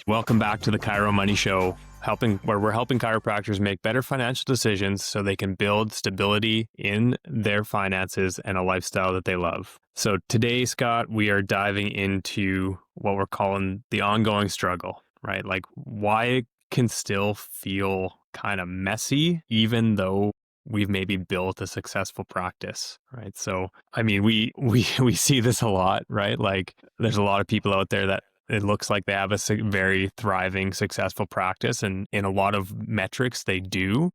Welcome back to the Chiro Money Show, where we're helping chiropractors make better financial decisions so they can build stability in their finances and a lifestyle that they love. So today, Scott, we are diving into what we're calling the ongoing struggle, right? Like why it can still feel kind of messy, even though we've maybe built a successful practice, right? So, I mean, we see this a lot, right? Like there's a lot of people out there that it looks like they have a very thriving, successful practice, and in a lot of metrics they do,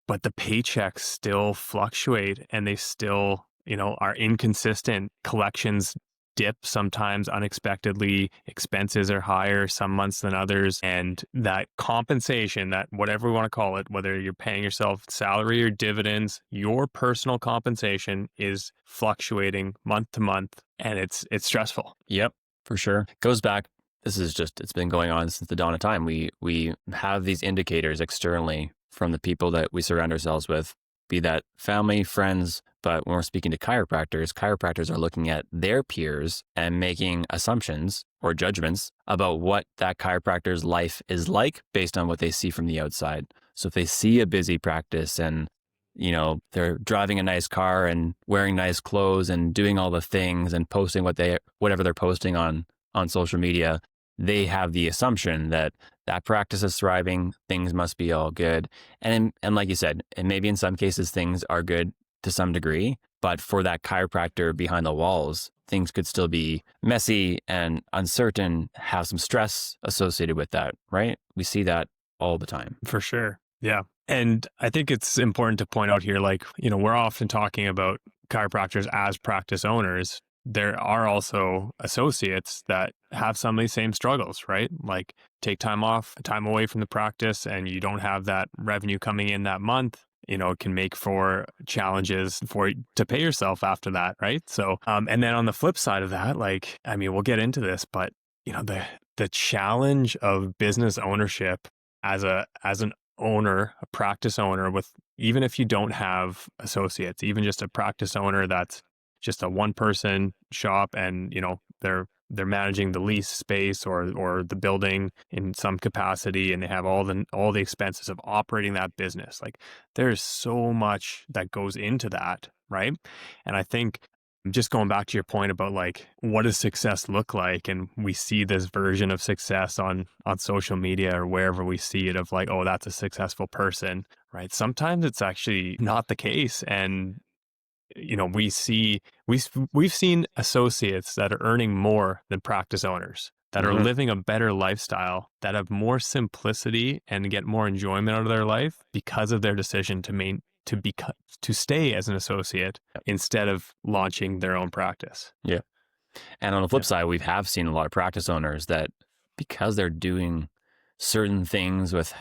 but the paychecks still fluctuate and they still, are inconsistent. Collections dip sometimes unexpectedly. Expenses are higher some months than others. And that compensation, that whatever we want to call it, whether you're paying yourself salary or dividends, your personal compensation is fluctuating month to month, and it's stressful. Yep. For sure. Goes back. It's been going on since the dawn of time. We have these indicators externally from the people that we surround ourselves with, be that family, friends. But when we're speaking to chiropractors are looking at their peers and making assumptions or judgments about what that chiropractor's life is like based on what they see from the outside. So if they see a busy practice and they're driving a nice car and wearing nice clothes and doing all the things and posting whatever they're posting on social media, they have the assumption that practice is thriving, things must be all good. And like you said, and maybe in some cases things are good to some degree, but for that chiropractor behind the walls, things could still be messy and uncertain, have some stress associated with that, right? We see that all the time. For sure. Yeah. And I think it's important to point out here, like, we're often talking about chiropractors as practice owners. There are also associates that have some of these same struggles, right? Like take time away from the practice, and you don't have that revenue coming in that month. It can make for challenges to pay yourself after that, right? So, and then on the flip side of that, like, I mean, we'll get into this, but the challenge of business ownership as an owner, a practice owner, with even if you don't have associates, even just a practice owner that's just a one-person shop, and they're managing the lease space or the building in some capacity, and they have all the expenses of operating that business. Like there's so much that goes into that, right? And I think just going back to your point about like, what does success look like? And we see this version of success on social media or wherever we see it of like, oh, that's a successful person, right? Sometimes it's actually not the case. And, we've seen associates that are earning more than practice owners, that are living a better lifestyle, that have more simplicity and get more enjoyment out of their life because of their decision to stay as an associate instead of launching their own practice. Yeah. And on the flip side, we have seen a lot of practice owners that, because they're doing certain things with,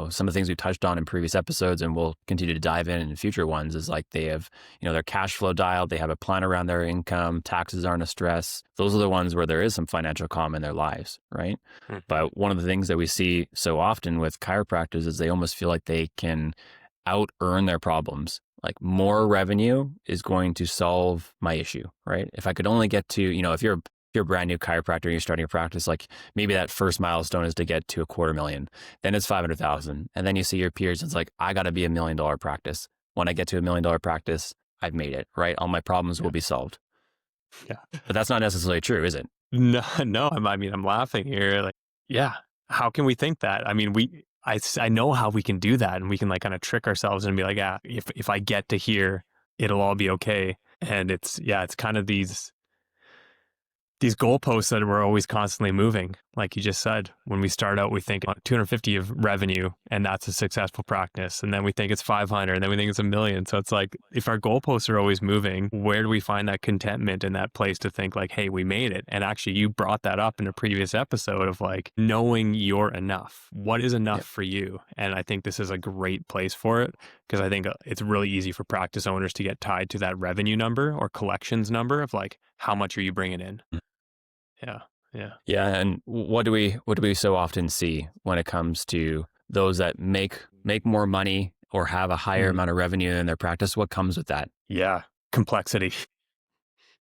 some of the things we've touched on in previous episodes, and we'll continue to dive in future ones, is like they have, their cash flow dialed, they have a plan around their income, taxes aren't a stress. Those are the ones where there is some financial calm in their lives, right? Mm-hmm. But one of the things that we see so often with chiropractors is they almost feel like they can out-earn their problems. Like more revenue is going to solve my issue, right? If I could only get to, if you're a brand new chiropractor, you're starting a practice, like maybe that first milestone is to get to $250,000, then it's 500,000. And then you see your peers, it's like, I got to be $1 million practice. When I get to $1 million practice, I've made it, right? All my problems will be solved. Yeah. But that's not necessarily true, is it? No, I'm laughing here. Like, yeah. How can we think that? I mean, I know how we can do that, and we can like kind of trick ourselves and be like, yeah, if I get to here, it'll all be okay. And it's kind of these goalposts that we're always constantly moving. Like you just said, when we start out, we think 250 of revenue, and that's a successful practice. And then we think it's 500, and then we think it's $1 million. So it's like, if our goalposts are always moving, where do we find that contentment in that place to think like, hey, we made it? And actually, you brought that up in a previous episode of like knowing you're enough. What is enough for you? And I think this is a great place for it, because I think it's really easy for practice owners to get tied to that revenue number or collections number of like, how much are you bringing in? Yeah. And what do we so often see when it comes to those that make more money or have a higher amount of revenue in their practice? What comes with that? Yeah. Complexity.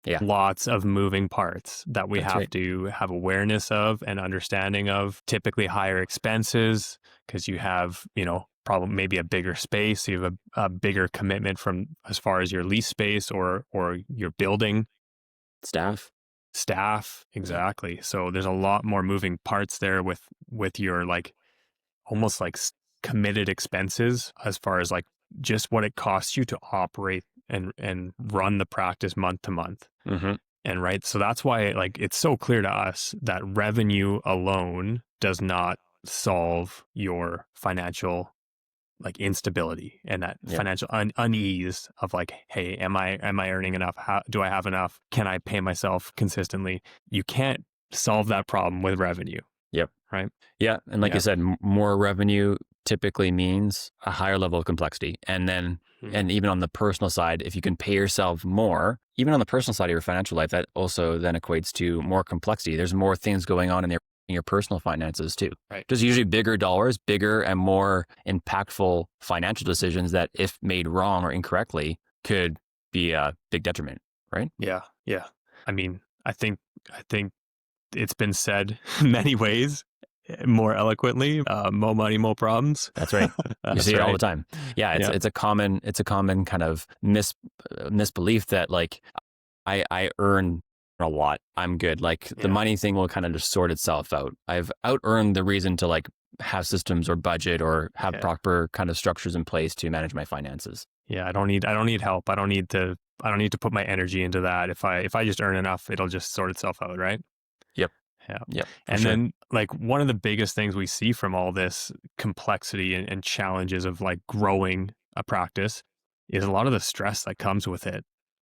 Yeah, lots of moving parts that we that's have right. to have awareness of and understanding of. Typically higher expenses because you have, probably maybe a bigger space. You have a bigger commitment from as far as your lease space or your building Staff. staff. Yeah. Exactly. So there's a lot more moving parts there with your like almost like committed expenses as far as like just what it costs you to operate and run the practice month to month. Hmm. And right, so that's why like it's so clear to us that revenue alone does not solve your financial like instability and that Yep. financial unease of like, hey, am I earning enough? How do I have enough? Can I pay myself consistently? You can't solve that problem with revenue, Yep. right? Yeah. And like you Yeah. said, more revenue typically means a higher level of complexity. And then, Mhm. and even on the personal side, if you can pay yourself more, even on the personal side of your financial life, that also then equates to more complexity. There's more things going on in your personal finances too. Right. Just usually bigger dollars, bigger and more impactful financial decisions that, if made wrong or incorrectly, could be a big detriment, right? Yeah. Yeah. I mean, I think it's been said many ways, more eloquently, more money, more problems. That's right. You That's see it all the right. time. Yeah, Yeah. it's a common kind of misbelief that like I earn a lot. I'm good. Like the Yeah. money thing will kind of just sort itself out. I've out earned the reason to like have systems or budget or have Yeah. proper kind of structures in place to manage my finances. Yeah. I don't need help. I don't need to put my energy into that. If I just earn enough, it'll just sort itself out, right? Yep. Yeah. Yep. For And sure. then like one of the biggest things we see from all this complexity and challenges of like growing a practice is a lot of the stress that comes with it.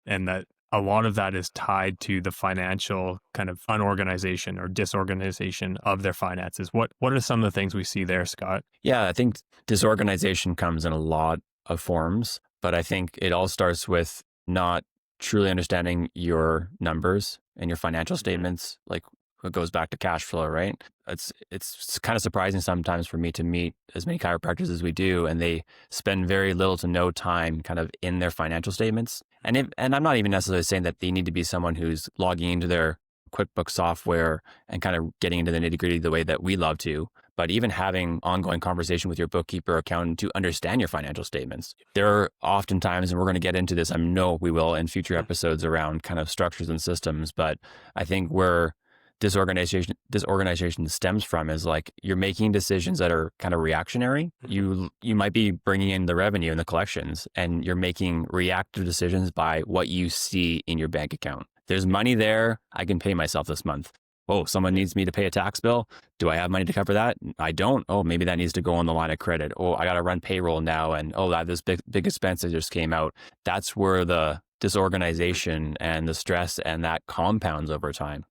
And that a lot of that is tied to the financial kind of unorganization or disorganization of their finances. What are some of the things we see there, Scott? Yeah, I think disorganization comes in a lot of forms, but I think it all starts with not truly understanding your numbers and your financial Mhm. statements. Like it goes back to cash flow, right? It's kind of surprising sometimes for me to meet as many chiropractors as we do, and they spend very little to no time kind of in their financial statements. And I'm not even necessarily saying that they need to be someone who's logging into their QuickBooks software and kind of getting into the nitty gritty the way that we love to, but even having ongoing conversation with your bookkeeper or accountant to understand your financial statements. There are often times, and we're going to get into this, I know we will in future episodes around kind of structures and systems, but I think where disorganization stems from is like you're making decisions that are kind of reactionary. Mhm. You might be bringing in the revenue and the collections, and you're making reactive decisions by what you see in your bank account. There's money there. I can pay myself this month. Oh, someone Yeah. needs me to pay a tax bill. Do I have money to cover that? I don't. Oh, maybe that needs to go on the line of credit. Oh, I got to run payroll now. And oh, that this big expense that just came out. That's where the Mhm. disorganization and the stress and that compounds over time.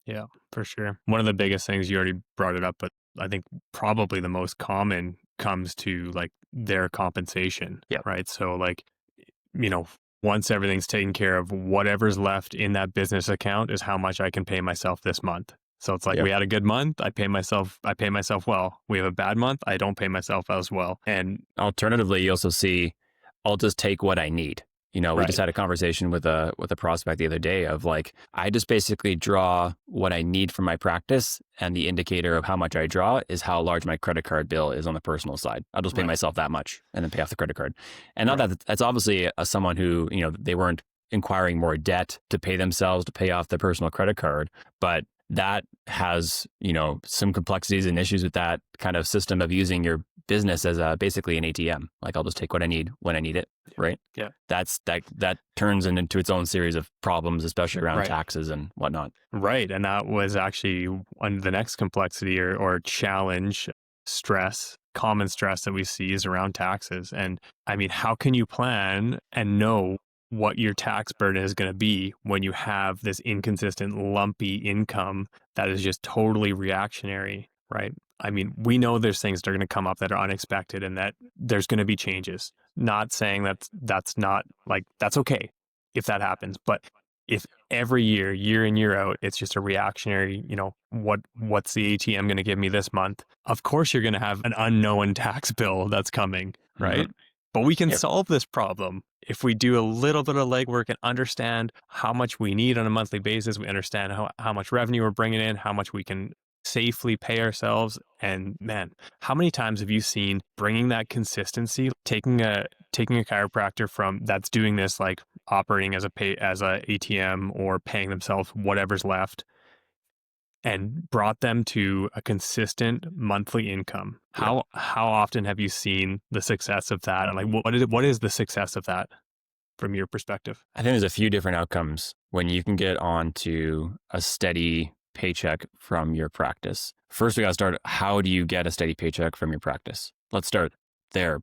Yeah, for sure. One of the biggest things, you already brought it up, but I think probably the most common comes to like their compensation, Yeah. right? So like, you know, once everything's taken care of, whatever's left in that business account is how much I can pay myself this month. So it's like Yep. we had a good month, I pay myself well. We have a bad month, I don't pay myself as well. And Alternatively, you also see, I'll just take what I need. We just right, had a conversation with a prospect the other day of like, I just basically draw what I need for my practice, and the indicator of how much I draw is how large my credit card bill is on the personal side. I'll just pay right, myself that much and then pay off the credit card. And not right. that that's obviously someone who, they weren't inquiring more debt to pay themselves to pay off their personal credit card, but that has, some complexities and issues with that kind of system of using your business as basically an ATM. Like I'll just take what I need when I need it, Yeah, right? yeah, That turns into its own series of problems, especially around right. taxes and whatnot. Right. And that was actually one the next complexity or challenge, common stress that we see is around taxes. And I mean, how can you plan and know what your tax burden is going to be when you have this inconsistent, lumpy income that is just totally reactionary, right? I mean, we know there's things that are going to come up that are unexpected and that there's going to be changes. Not saying that that's not like that's okay if that happens, but if every year in, year out, it's just a reactionary, what's the ATM going to give me this month? Of course, you're going to have an unknown tax bill that's coming, Hmm. right? But we can Yep. solve this problem if we do a little bit of legwork and understand how much we need on a monthly basis. We understand how much revenue we're bringing in, how much we can safely pay ourselves. And man, how many times have you seen bringing that consistency, taking a chiropractor from that's doing this, like operating as a ATM or paying themselves whatever's left, and brought them to a consistent monthly income? Yep. How often have you seen the success of that? And like, what is the success of that from your perspective? I think there's a few different outcomes when you can get on to a steady paycheck from your practice. First, we got to start. How do you get a steady paycheck from your practice? Let's start there.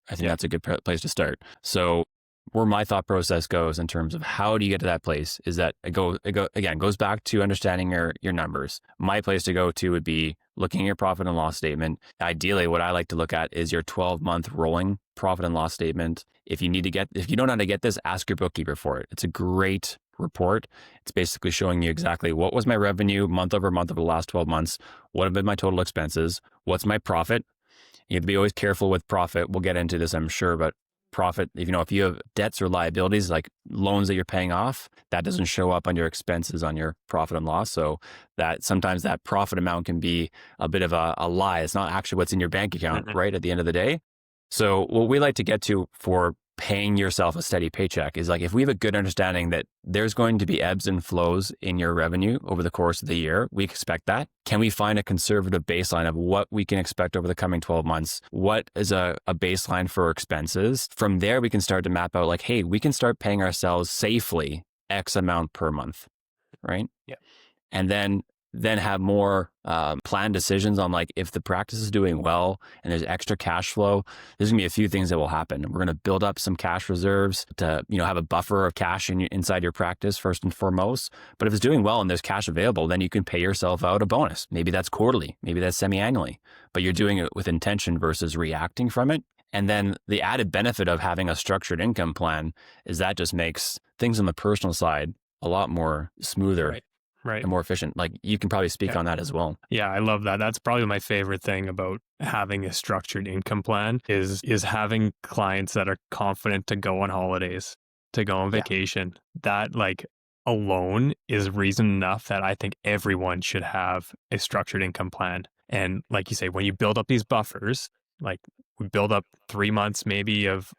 I think that's a good place to start. So where my thought process goes in terms of how do you get to that place is that it goes back to understanding your numbers. My place to go to would be looking at your profit and loss statement. Ideally, what I like to look at is your 12-month rolling profit and loss statement. If you don't know how to get this, ask your bookkeeper for it. It's a great report. It's basically showing you exactly what was my revenue month over month over the last 12 months, what have been my total expenses, what's my profit. You have to be always careful with profit. We'll get into this, I'm sure, but profit, if you have debts or liabilities like loans that you're paying off, that doesn't show up on your expenses on your profit and loss. So that sometimes that profit amount can be a bit of a lie. It's not actually what's in your bank account, right, at the end of the day. So what we like to get to for paying yourself a steady paycheck is like, if we have a good understanding that there's going to be ebbs and flows in your revenue over the course of the year, we expect that. Can we find a conservative baseline of what we can expect over the coming 12 months? What is a baseline for expenses? From there, we can start to map out like, hey, we can start paying ourselves safely X amount per month, right? Yeah. And then have more planned decisions on like, if the practice is doing well and there's extra cash flow, there's gonna be a few things that will happen. We're gonna build up some cash reserves to have a buffer of cash inside your practice first and foremost. But if it's doing well and there's cash available, then you can pay yourself out a bonus. Maybe that's quarterly, maybe that's semi-annually, but you're doing it with intention versus reacting from it. And then the added benefit of having a structured income plan is that just makes things on the personal side a lot more smoother. Right. And more efficient. Like, you can probably speak on that as well. Yeah, I love that. That's probably my favorite thing about having a structured income plan is having clients that are confident to go on holidays, to go on vacation. That like alone is reason enough that I think everyone should have a structured income plan. And like you say, when you build up these buffers, like we build up 3 months maybe of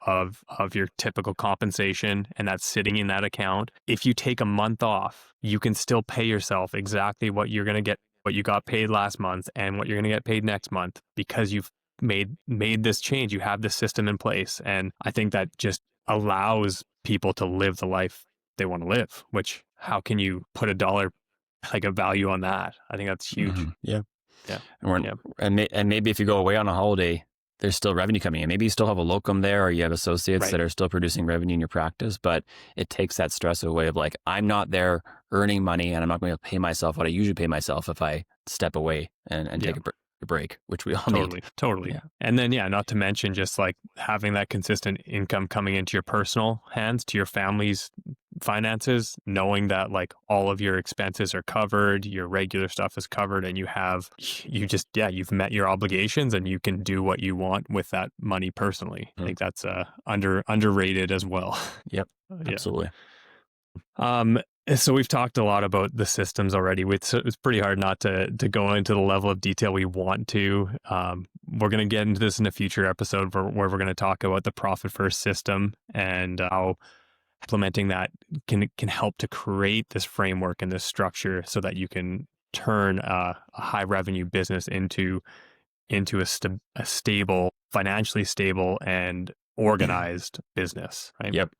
your typical compensation, and that's sitting in that account. If you take a month off, you can still pay yourself exactly what you're going to get, what you got paid last month and what you're going to get paid next month, because you've made this change. You have this system in place. And I think that just allows people to live the life they want to live, which how can you put a dollar, like a value on that? I think that's huge. Mm-hmm. Yeah. Yeah. And maybe if you go away on a holiday, there's still revenue coming in. Maybe you still have a locum there, or you have associates that are still producing revenue in your practice, but it takes that stress away of like, I'm not there earning money and I'm not going to pay myself what I usually pay myself if I step away and take a break, which we all need. Totally. Yeah. And then, not to mention just like having that consistent income coming into your personal hands, to your family's finances, knowing that like all of your expenses are covered, your regular stuff is covered, and you've met your obligations and you can do what you want with that money personally. I think that's underrated as well. Yep. Absolutely. So we've talked a lot about the systems already. It's pretty hard not to go into the level of detail we want to. We're going to get into this in a future episode where we're going to talk about the profit first system and how implementing that can help to create this framework and this structure so that you can turn a high revenue business into a stable, financially stable and organized business. Right? Yep.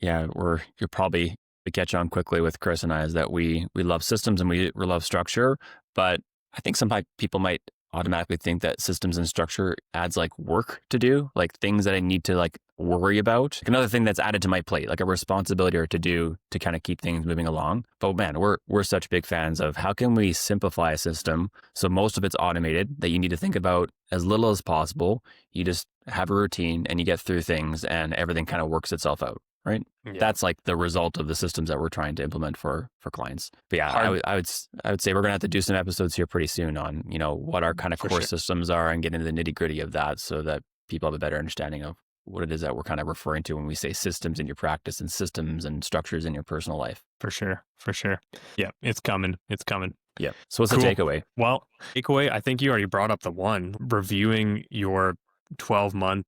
Yeah, you're probably to catch on quickly with Chris and I is that we love systems and we love structure, but I think sometimes people might automatically think that systems and structure adds like work to do, like things that I need to like worry about. Like another thing that's added to my plate, like a responsibility or to do to kind of keep things moving along. But man, we're such big fans of how can we simplify a system so most of it's automated, that you need to think about as little as possible. You just have a routine and you get through things and everything kind of works itself out. Right. Yeah. That's like the result of the systems that we're trying to implement for clients. But yeah, I would say we're going to have to do some episodes here pretty soon on, what our kind of core systems are and get into the nitty gritty of that so that people have a better understanding of what it is that we're kind of referring to when we say systems in your practice and systems and structures in your personal life. For sure. For sure. Yeah, it's coming. It's coming. Yeah. So what's Cool. the takeaway? Well, takeaway, I think you already brought up the one, reviewing your 12-month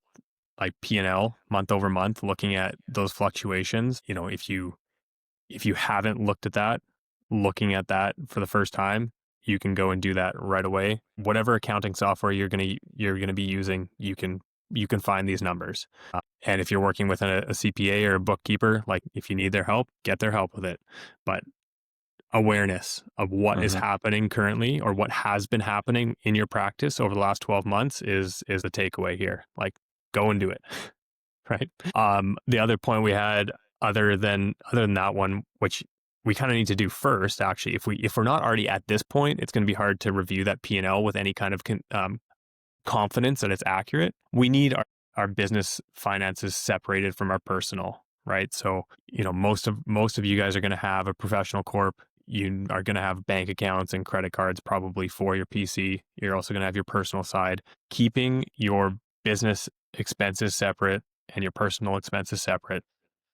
like P&L month over month, looking at those fluctuations. You know, if you haven't looked at that, looking at that for the first time, you can go and do that right away. Whatever accounting software you're going to be using, you can find these numbers. And if you're working with a CPA or a bookkeeper, like if you need their help, get their help with it. But awareness of what is happening currently or what has been happening in your practice over the last 12 months is the takeaway here. Like, go and do it. Right. The other point we had, other than that one, which we kind of need to do first, actually, if we're not already at this point, it's going to be hard to review that P&L with any kind of confidence that it's accurate. We need our business finances separated from our personal, right? So, you know, most of you guys are going to have a professional corp. You are going to have bank accounts and credit cards probably for your PC. You're also going to have your personal side. Keeping your business expenses separate and your personal expenses separate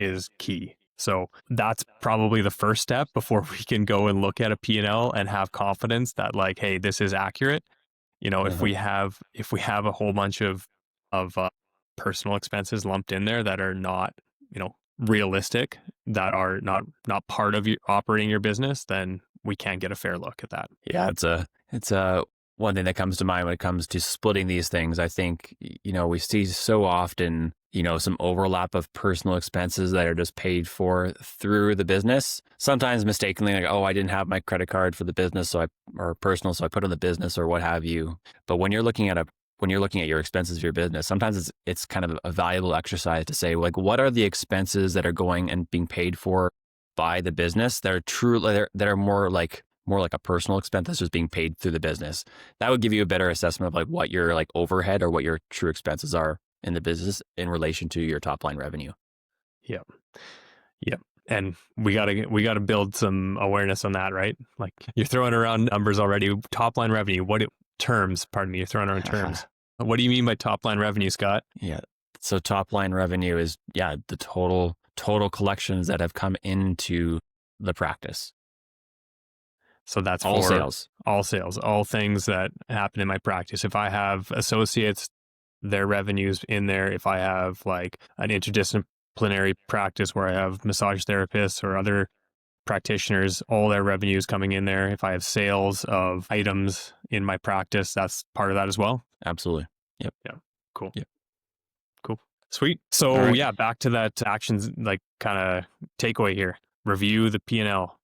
is key. So that's probably the first step before we can go and look at a P&L and have confidence that like, hey, this is accurate. You know, if we have a whole bunch of personal expenses lumped in there that are not, you know, realistic, that are not part of your operating your business, then we can't get a fair look at that. Yeah, it's a one thing that comes to mind when it comes to splitting these things. I think, you know, we see so often, you know, some overlap of personal expenses that are just paid for through the business. Sometimes mistakenly, like, oh, I didn't have my credit card for the business, or personal, so I put on the business or what have you. But when you're looking at your expenses of your business, sometimes it's kind of a valuable exercise to say, like, what are the expenses that are going and being paid for by the business that are true, that are more like a personal expense that's just being paid through the business. That would give you a better assessment of like what your like overhead or what your true expenses are in the business in relation to your top line revenue. Yep. And we gotta build some awareness on that, right? Like, you're throwing around numbers already. Top line revenue. You're throwing around terms. What do you mean by top line revenue, Scott? Yeah. So top line revenue is the total collections that have come into the practice. So that's all for sales, all things that happen in my practice. If I have associates, their revenues in there. If I have like an interdisciplinary practice where I have massage therapists or other practitioners, all their revenues coming in there. If I have sales of items in my practice, that's part of that as well. Absolutely. Yep. Yeah. Cool. Yep. Cool. Sweet. So yeah, back to that actions, like kind of takeaway here. Review the P&L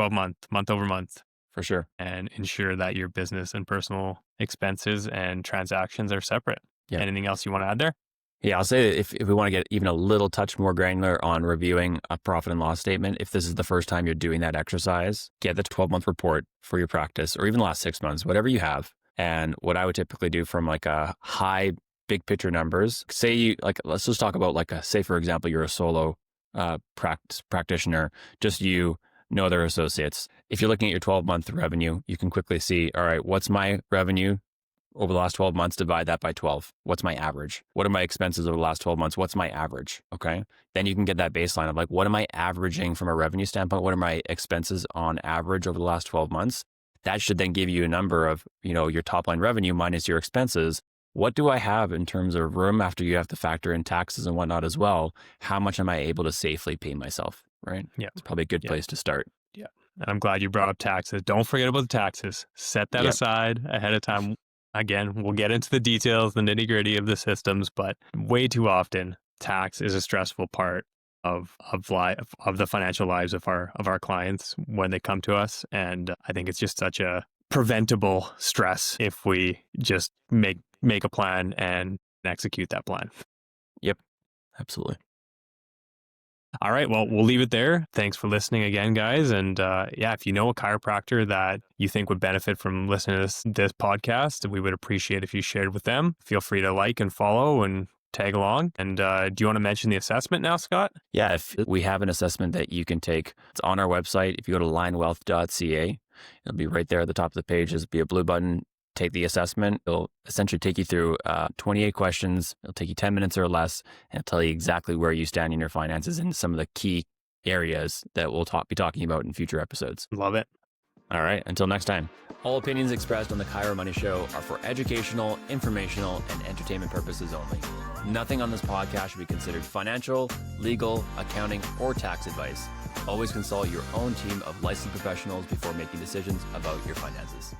month over month. For sure. And ensure that your business and personal expenses and transactions are separate. Yeah. Anything else you want to add there? Yeah, I'll say that if we want to get even a little touch more granular on reviewing a profit and loss statement, if this is the first time you're doing that exercise, get the 12-month report for your practice or even the last 6 months, whatever you have. And what I would typically do from like a high big picture numbers, say you like, let's just talk about like say for example, you're a solo practitioner, just you, no other associates. If you're looking at your 12-month revenue, you can quickly see, all right, what's my revenue over the last 12 months? Divide that by 12. What's my average? What are my expenses over the last 12 months? What's my average? Okay. Then you can get that baseline of like, what am I averaging from a revenue standpoint? What are my expenses on average over the last 12 months? That should then give you a number of, you know, your top line revenue minus your expenses. What do I have in terms of room after you have to factor in taxes and whatnot as well? How much am I able to safely pay myself? Right. Yeah. It's probably a good place to start. Yeah. And I'm glad you brought up taxes. Don't forget about the taxes. Set that aside ahead of time. Again, we'll get into the details, the nitty gritty of the systems, but way too often tax is a stressful part of the financial lives of our clients when they come to us. And I think it's just such a preventable stress if we just make a plan and execute that plan. Yep. Absolutely. All right. Well, we'll leave it there. Thanks for listening again, guys. And if you know a chiropractor that you think would benefit from listening to this podcast, we would appreciate if you shared with them. Feel free to like and follow and tag along. And do you want to mention the assessment now, Scott? Yeah. If we have an assessment that you can take, it's on our website. If you go to linewealth.ca, it'll be right there at the top of the page. There'll be a blue button. take the assessment. It'll essentially take you through 28 questions. It'll take you 10 minutes or less, and it'll tell you exactly where you stand in your finances and some of the key areas that we'll be talking about in future episodes. Love it. All right, until next time. All opinions expressed on the Chiro Money Show are for educational, informational, and entertainment purposes only. Nothing on this podcast should be considered financial, legal, accounting, or tax advice. Always consult your own team of licensed professionals before making decisions about your finances.